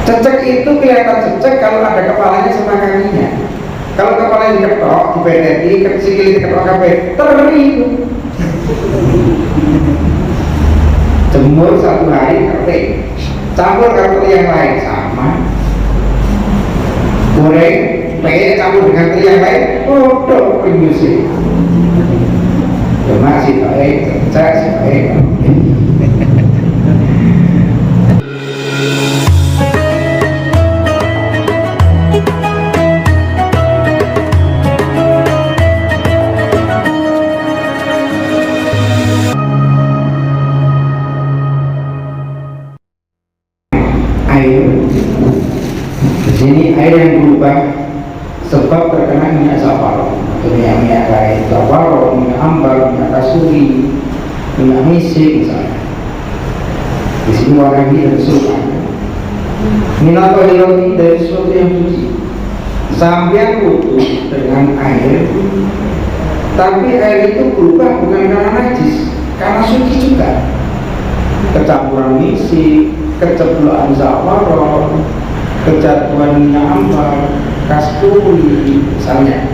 Cecek itu kelihatan cecek kalau ada kepalanya sama kakinya. Kalau kepalanya diketok, dipedeti, sikil diketok kabeh, teri itu. Jemur 1 hari kering, campur karo yang lain sama. Goreng, campur dengan teri yang lain, bodoh penyusi. Cuma si baik, cecek si baik. Air yang berubah sebab terkena minyak zafar atau minyak kain zafar, minyak ambar, minyak kasuri, minyak misik misalnya. Di sini warna ini dan sultan. Minat ini dari sesuatu yang suci. Sampai wudu dengan air, tapi air itu berubah bukan karena najis, karena suci juga. Kecampuran misik, keceblokan zafar, kejatuhan minyak ambar, kasturi misalnya.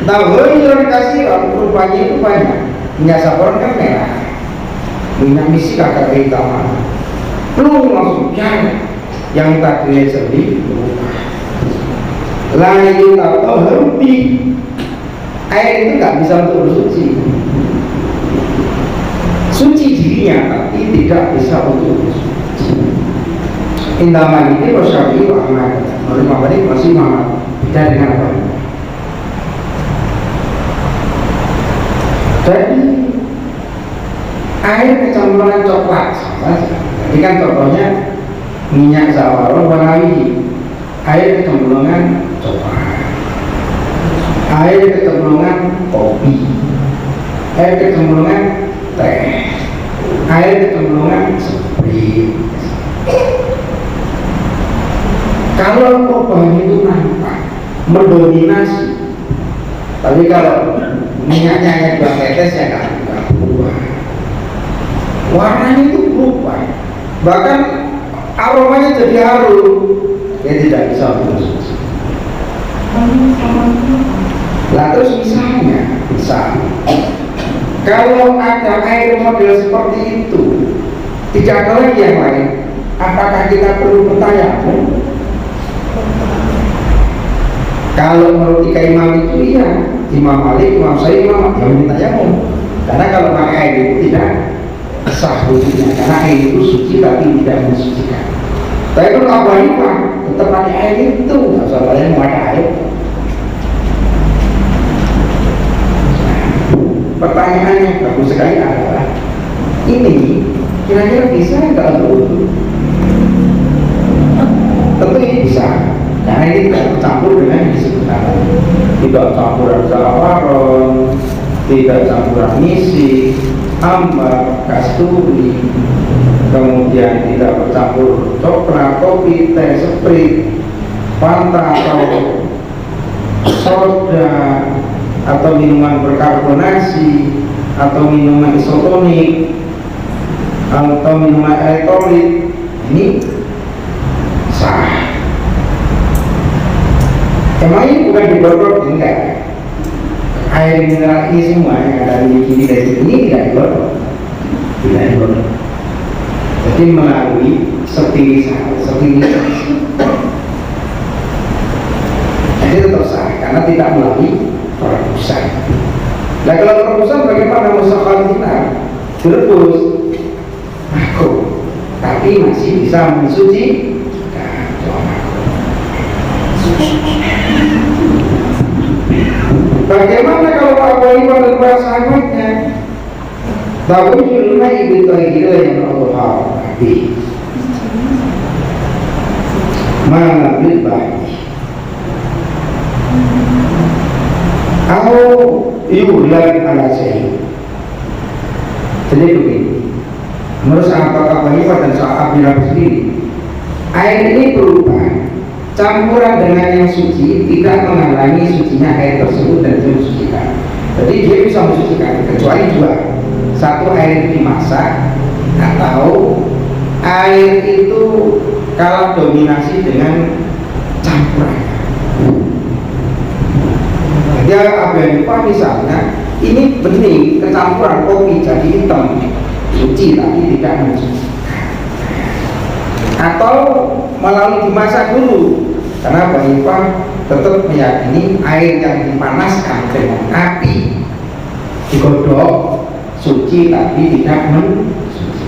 Tahu yang dikasih rupanya itu banyak. Minyak saffron kan merah, minyak misik agak hitam. Belum langsung jangan yang tadinya jernih berubah. Lain atau henti. Air itu nggak bisa untuk bersuci. Suci dirinya tapi tidak bisa untuk bersuci. Intaman ini Syafi'i wa Ahmad. Menurut Imam Malik masih Muhammad. Beda dengan apa? Jadi air kecampuran coklat sama saja. Jadi kan contohnya minyak zawaron warnawi, air kecemplungan coklat, air kecemplungan kopi, air kecemplungan teh, air kecemplungan sprit. Kalau perubahan itu nampak mendominasi, tapi kalau minyaknya hanya 2 tetes ya nggak berubah. Warnanya itu berubah, bahkan aromanya jadi harum, dia tidak bisa bersuci. Lah terus misal kalau ada air model seperti itu, tidak ada lagi yang lain, apakah kita perlu bertayamum? Kalau menurut 3 imam itu iya, Imam Malik, Imam Syafi'i, Imam Ahmad yang tayamum. Karena kalau pakai air itu tidak sah wudunya, karena air itu suci tapi tidak mensucikan. Tapi kalau Abu Hanifah tetap pakai air itu, nggak usah kalian mau pakai air. Pertanyaannya bagus sekali adalah ini kira-kira bisa nggak untuk wudu? Tentu ini bisa. Karena ini tidak bercampur dengan yang disebut tadi. Tidak campuran zawaron, tidak campuran misik, ambar, kasturi, kemudian tidak bercampur coklat, kopi, teh, sprit, fanta atau soda, atau minuman berkarbonasi, atau minuman isotonik, atau minuman elektrolit. Ini sah. Emang ini bukan digodok, enggak. Air mineral ini semua yang ada di kiri dari ini tidak digodok, tidak digodok. Jadi melalui sterilisasi. Jadi tetap sah karena tidak melalui perebusan. Nah kalau perebusan bagaimana musakhalina? Direbus, aku, tapi masih bisa mensuci. Bagaimana kalau Abu Hanifah dan para sahabatnya? Tawujul ma'i bitahira yang Allah habis mengambil bayi atau yulan ala syai. Jadi begini, menurut sahabat Abu Hanifah dan sahabat Abu Hanifah sendiri, air ini berubah. Campuran dengan yang suci tidak menghalangi sucinya air tersebut dan itu mensucikan. Jadi dia bisa mensucikan kecuali 2. Satu, air itu dimasak, atau air itu kalah dominasi dengan campuran. Dia Abu misalnya, ini bening kecampuran kopi jadi hitam, suci tapi tidak mensuci. Atau melalui dimasak dulu, karena Abu Hanifah tetap meyakini air yang dipanaskan dengan api digodok suci tapi tidak mensuci.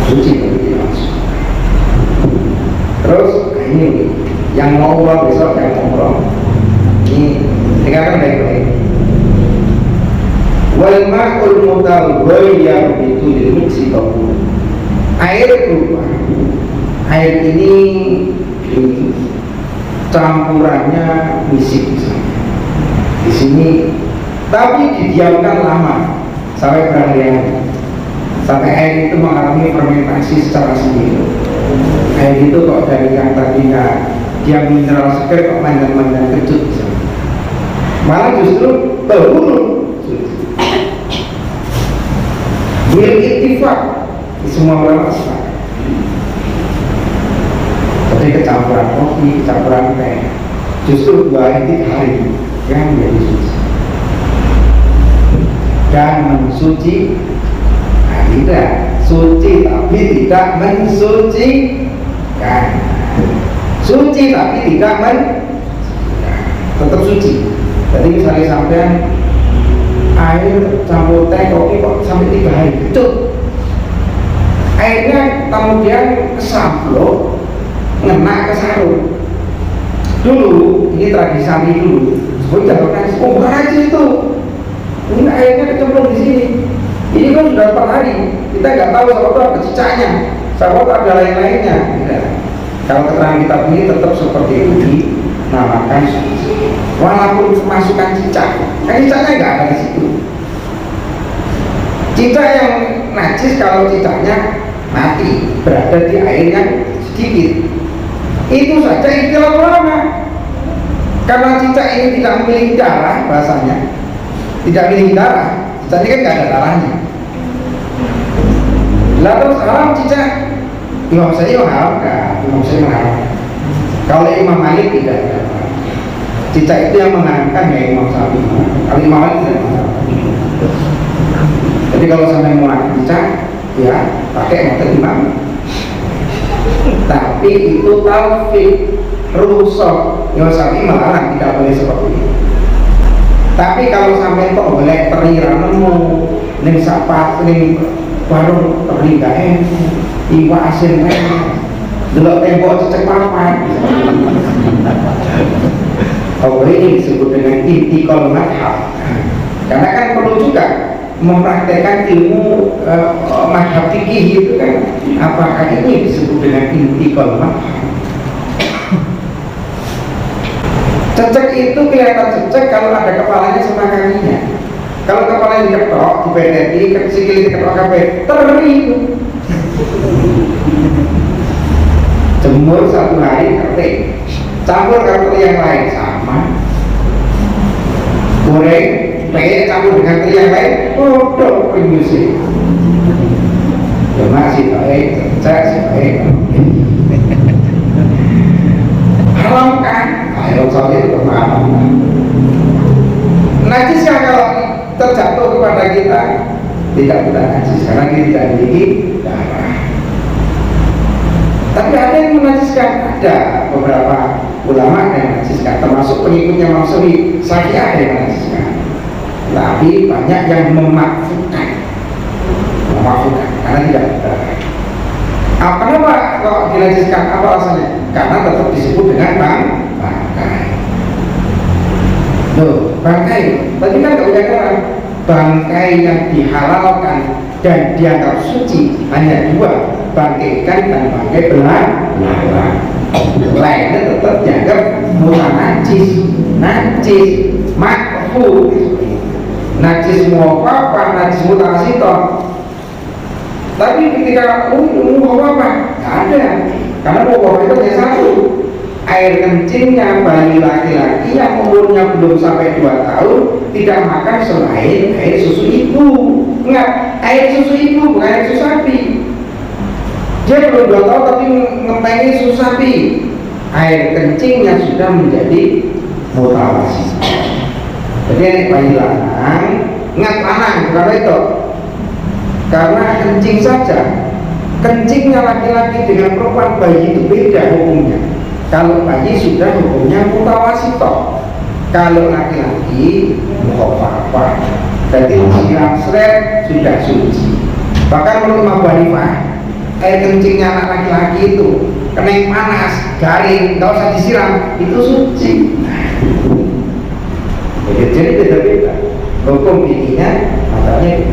Suci tapi tidak mensuci. Terus ini yang mau besok yang ngobrol ini dengarkan baik-baik. Wal ma'ul mutaghayyir itu dimiksi kabul. Air berubah. Air ini campurannya misik misalnya. Di sini tapi didiamkan lama sampai berhari-hari. Sampai air itu mengalami fermentasi secara sendiri. Air itu kok dari yang tadinya dia mineral seger kok mandan-mandan kecut misalnya. Malah justru terburuk. Bil ittifaq di semua ulama sepakat. Seperti kecampuran kopi, kecampuran teh, justru 2 hari yang menjadi suci. Dan mensuci, nah tidak suci tapi tidak mensucikan. Suci tapi tidak tetap suci. Jadi misalnya sampean air campur teh kopi kok sampai 3 hari kecut, airnya kemudian kesamplok ngena ke sarung. Dulu ini tradisi santri dulu sebelum jatuhkan bukan aja itu, ini airnya kecemplung di sini. Ini kan sudah 4 hari, kita nggak tahu sama itu ada cicaknya, sama itu ada lain-lainnya. Kalau keterangan kitab ini tetap seperti itu dinamakan suci. Walaupun kemasukan cicak, cicaknya nggak ada di situ. Cicak yang najis kalau cicaknya mati berada di air yang sedikit, itu saja istilah ulama. Karena cicak ini tidak memiliki darah, bahasanya tidak memiliki darah, cicak ini kan nggak ada darahnya. Lalu haram cicak, Imam Syafi'i mengharamkan, Imam Syafi'i mengharamkan. Kalau Imam Malik tidak ada. Cicak itu yang mengharamkan ya Imam Syafi'i. Kalau Imam Malik tidak mengharamkan. Jadi kalau sampai mau makan cicak, ya pakai motor Imam. Tapi itu taufik rusak. Imam Syafi'i melarang, tidak boleh seperti itu. Tapi kalau sampai kok boleh teriran nemu, ning sapa ning warung teri gak enak, iwak asin enak, delok tembok cecek papan. Oh ini disebut dengan intikal madhab. Karena kan perlu juga mempraktekkan ilmu madhab fikih itu kan, apakah ini disebut dengan intikal madhab? Cecek itu kelihatan cecek kalau ada kepalanya sama kakinya. Kalau kepalanya diketok, dipedeti, sikil diketok kabeh, teri itu. Jemur 1 hari kering, campur dengan teri yang lain sama. Goreng, campur dengan teri yang lain, bodoh penyusi. Ya masih baik, cecek sih baik. Haram kan? Ayo soalnya itu bermaaf. Najis kan kalau terjatuh kepada kita tidak kita najis karena kita tidak memiliki darah. Tapi ada yang menajiskan, ada beberapa ulama yang menajiskan, termasuk pengikutnya Imam Syafi'i ada yang menajiskan. Tapi banyak yang memakfukan karena tidak berdarah. Kenapa kalau dinajiskan? Apa alasannya? Karena tetap disebut dengan bangkai. Loh, bangkai. Tadi kan gak punya cara. Bangkai yang dihalalkan dan dianggap suci hanya 2, bangkai ikan dan bangkai belalang. Lainnya tetap dianggap najis, makruh. Najis muwaffa, najis mutasiton. Tapi ketika apa? Tidak ada, karena pokoknya itu hanya 1. Air kencingnya bayi laki-laki yang umurnya belum sampai 2 tahun tidak makan selain air susu ibu. Enggak, air susu ibu bukan air susu sapi. Dia belum 2 tahun tapi ngepengi susah pi. Air kencingnya sudah menjadi mutawasi. Jadi ini bayi lanang ngat lanang kalau itu, karena kencing saja, kencingnya laki-laki dengan perempuan bayi itu beda hukumnya. Kalau bayi sudah hukumnya mutawasito, kalau laki-laki mukhafafah. Jadi siram seret sudah suci. Bahkan menurut Abu Hanifah, air kencingnya anak laki-laki itu kena yang panas, garing, nggak usah disiram, itu suci. Jadi beda-beda hukum ininya, matanya